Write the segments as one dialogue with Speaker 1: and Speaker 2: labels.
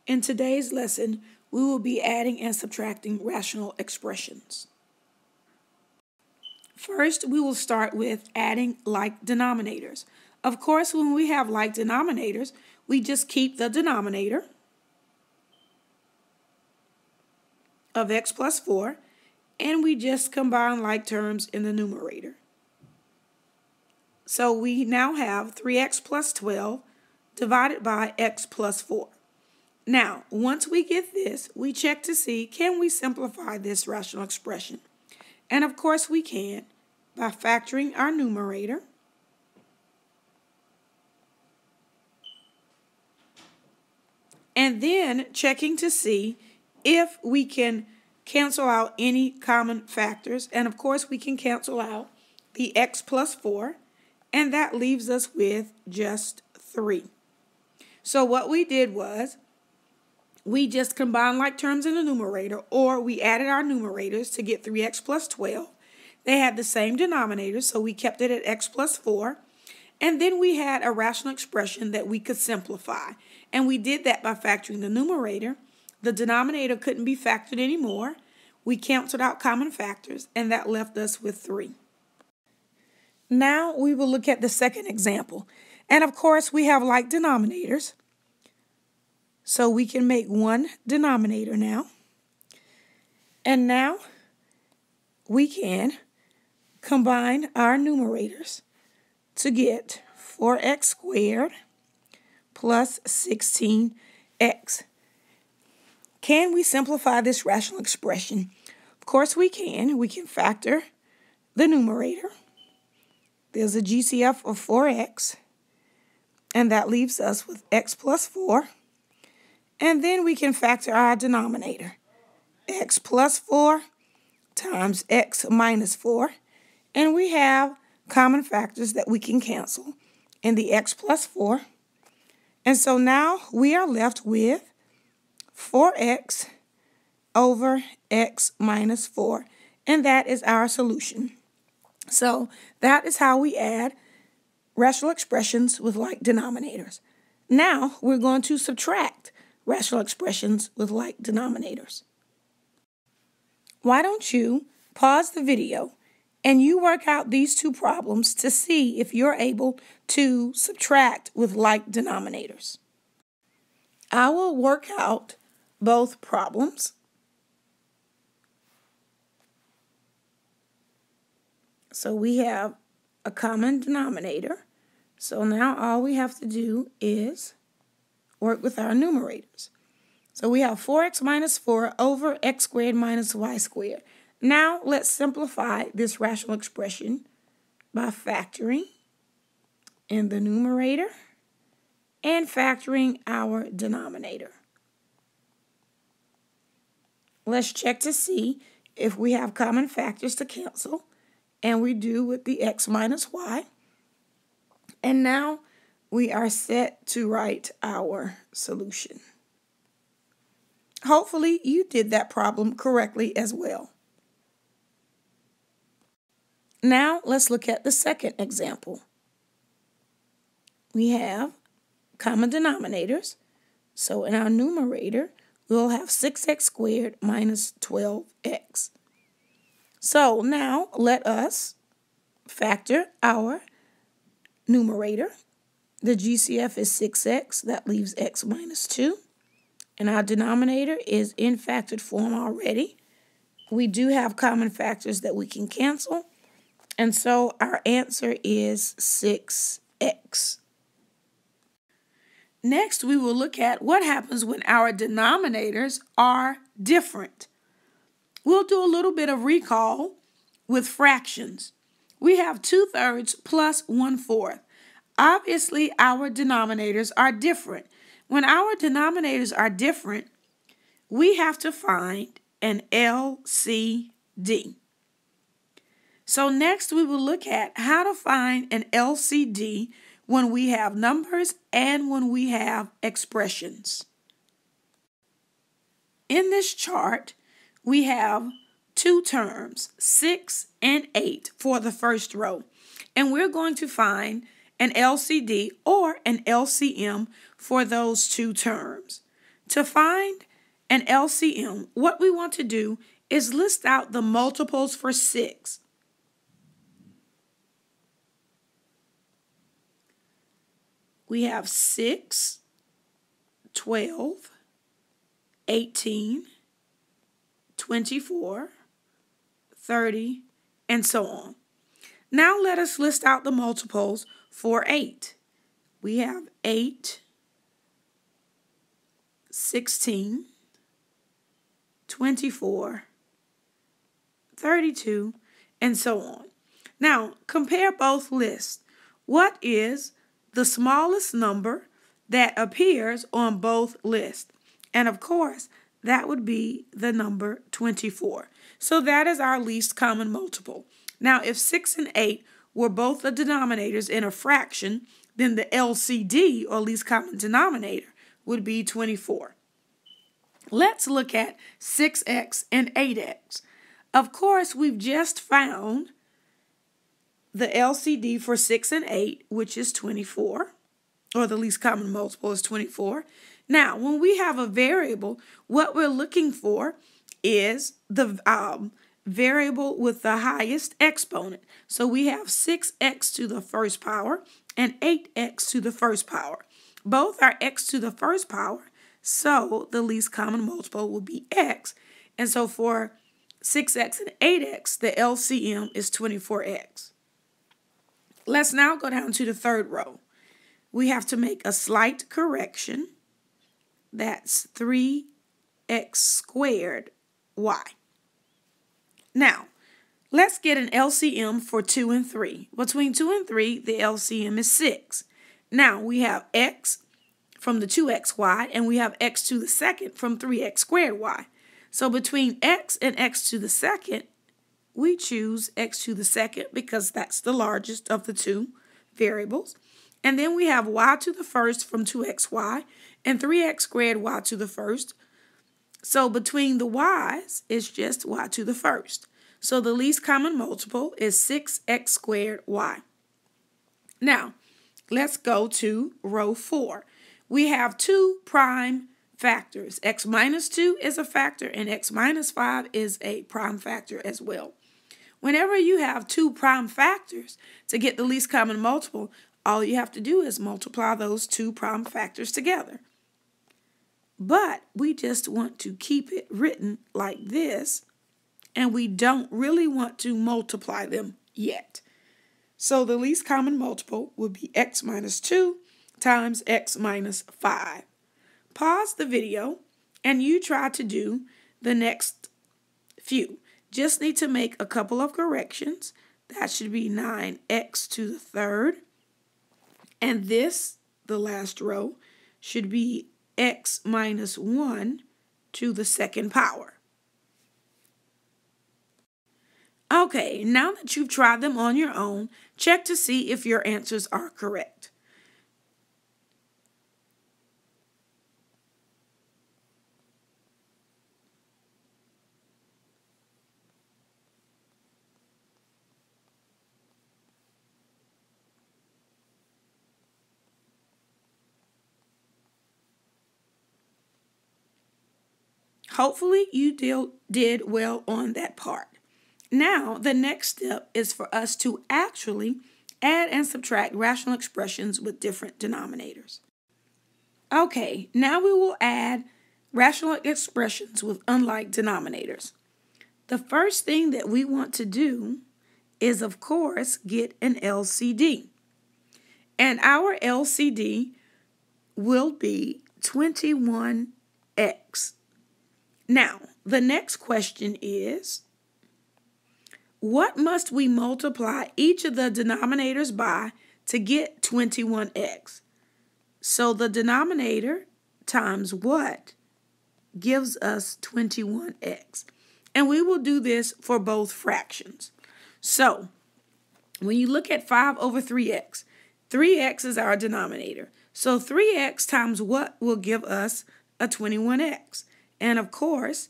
Speaker 1: In today's lesson, we will be adding and subtracting rational expressions. First, we will start with adding like denominators. Of course, when we have like denominators, we just keep the denominator of x plus 4, and we just combine like terms in the numerator. So we now have 3x plus 12 divided by x plus 4. Now, once we get this, we check to see, can we simplify this rational expression? And of course we can, by factoring our numerator. And then checking to see if we can cancel out any common factors. And of course we can cancel out the x plus 4, and that leaves us with just 3. So what we did was, we just combined like terms in the numerator, or we added our numerators to get 3x plus 12. They had the same denominator, so we kept it at x plus 4. And then we had a rational expression that we could simplify. And we did that by factoring the numerator. The denominator couldn't be factored anymore. We canceled out common factors, and that left us with 3. Now we will look at the second example. And of course, we have like denominators. So we can make one denominator now. And now we can combine our numerators to get 4x squared plus 16x. Can we simplify this rational expression? Of course we can. We can factor the numerator. There's a GCF of 4x, and that leaves us with x plus 4. And then we can factor our denominator, x plus 4 times x minus 4. And we have common factors that we can cancel in the x plus 4. And so now we are left with 4x over x minus 4. And that is our solution. So that is how we add rational expressions with like denominators. Now we're going to subtract rational expressions with like denominators. Why don't you pause the video and you work out these two problems to see if you're able to subtract with like denominators. I will work out both problems. So we have a common denominator. So now all we have to do is work with our numerators. So we have 4x minus 4 over x squared minus y squared. Now let's simplify this rational expression by factoring in the numerator and factoring our denominator. Let's check to see if we have common factors to cancel, and we do with the x minus y. And now we are set to write our solution. Hopefully you did that problem correctly as well. Now let's look at the second example. We have common denominators. So in our numerator, we'll have 6x squared minus 12x. So now let us factor our numerator. The GCF is 6x. That leaves x minus 2. And our denominator is in factored form already. We do have common factors that we can cancel. And so our answer is 6x. Next, we will look at what happens when our denominators are different. We'll do a little bit of recall with fractions. We have 2/3 plus 1/4. Obviously, our denominators are different. When our denominators are different, we have to find an LCD. So next we will look at how to find an LCD when we have numbers and when we have expressions. In this chart, we have two terms, 6 and 8, for the first row. And we're going to find an LCD or an LCM for those two terms. To find an LCM, what we want to do is list out the multiples for 6. We have 6, 12, 18, 24, 30, and so on. Now let us list out the multiples for 8. We have 8, 16, 24, 32, and so on. Now, compare both lists. What is the smallest number that appears on both lists? And of course, that would be the number 24. So that is our least common multiple. Now, if 6 and 8 were both the denominators in a fraction, then the LCD, or least common denominator, would be 24. Let's look at 6x and 8x. Of course, we've just found the LCD for 6 and 8, which is 24, or the least common multiple is 24. Now, when we have a variable, what we're looking for is the variable with the highest exponent. So we have 6x to the first power and 8x to the first power. Both are x to the first power, so the least common multiple will be x. And so for 6x and 8x, the LCM is 24x. Let's now go down to the third row. We have to make a slight correction. That's 3x squared y. Now, let's get an LCM for 2 and 3. Between 2 and 3, the LCM is 6. Now, we have x from the 2xy, and we have x to the second from 3x squared y. So between x and x to the second, we choose x to the second because that's the largest of the two variables. And then we have y to the first from 2xy and 3x squared y to the first. So between the y's, it's just y to the first. So the least common multiple is 6x squared y. Now, let's go to row 4. We have 2 prime factors. X minus 2 is a factor and x minus 5 is a prime factor as well. Whenever you have 2 prime factors, to get the least common multiple, all you have to do is multiply those 2 prime factors together. But we just want to keep it written like this, and we don't really want to multiply them yet. So the least common multiple would be x minus 2 times x minus 5. Pause the video and you try to do the next few. Just need to make a couple of corrections. That should be 9x to the third. And this, the last row, should be x minus 1 to the second power. Okay, now that you've tried them on your own, check to see if your answers are correct. Hopefully you did well on that part. Now, the next step is for us to actually add and subtract rational expressions with different denominators. Okay, now we will add rational expressions with unlike denominators. The first thing that we want to do is, of course, get an LCD. And our LCD will be 21x. Now, the next question is, what must we multiply each of the denominators by to get 21x? So the denominator times what gives us 21x? And we will do this for both fractions. So when you look at 5 over 3x, 3x is our denominator. So 3x times what will give us a 21x? And of course,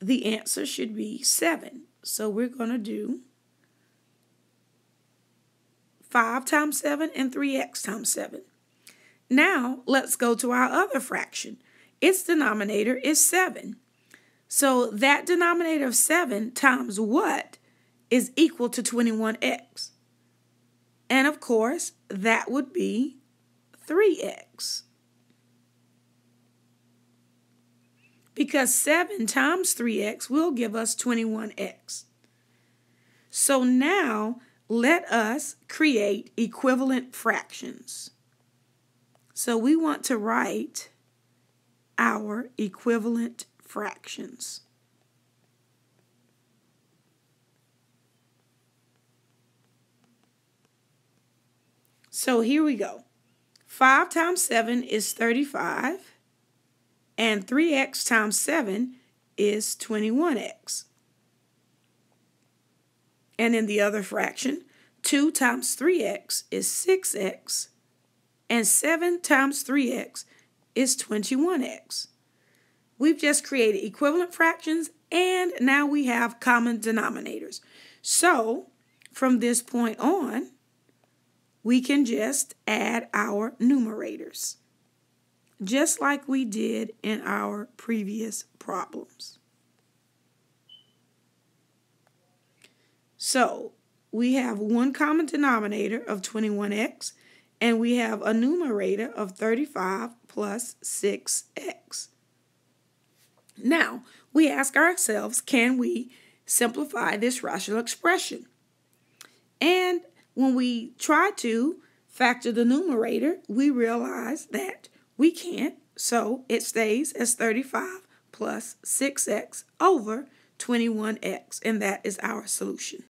Speaker 1: the answer should be 7. So we're going to do 5 times 7 and 3x times 7. Now, let's go to our other fraction. its denominator is 7. So that denominator of 7 times what is equal to 21x? And of course, that would be 3x. Because 7 times 3x will give us 21x. So now let us create equivalent fractions. So we want to write our equivalent fractions. So here we go. 5 times 7 is 35. And 3x times 7 is 21x. And in the other fraction, 2 times 3x is 6x. And 7 times 3x is 21x. We've just created equivalent fractions, and now we have common denominators. So, from this point on, we can just add our numerators, just like we did in our previous problems. So we have one common denominator of 21x, and we have a numerator of 35 plus 6x. Now, we ask ourselves, can we simplify this rational expression? And when we try to factor the numerator, we realize that we can't, so it stays as 35 plus 6x over 21x, and that is our solution.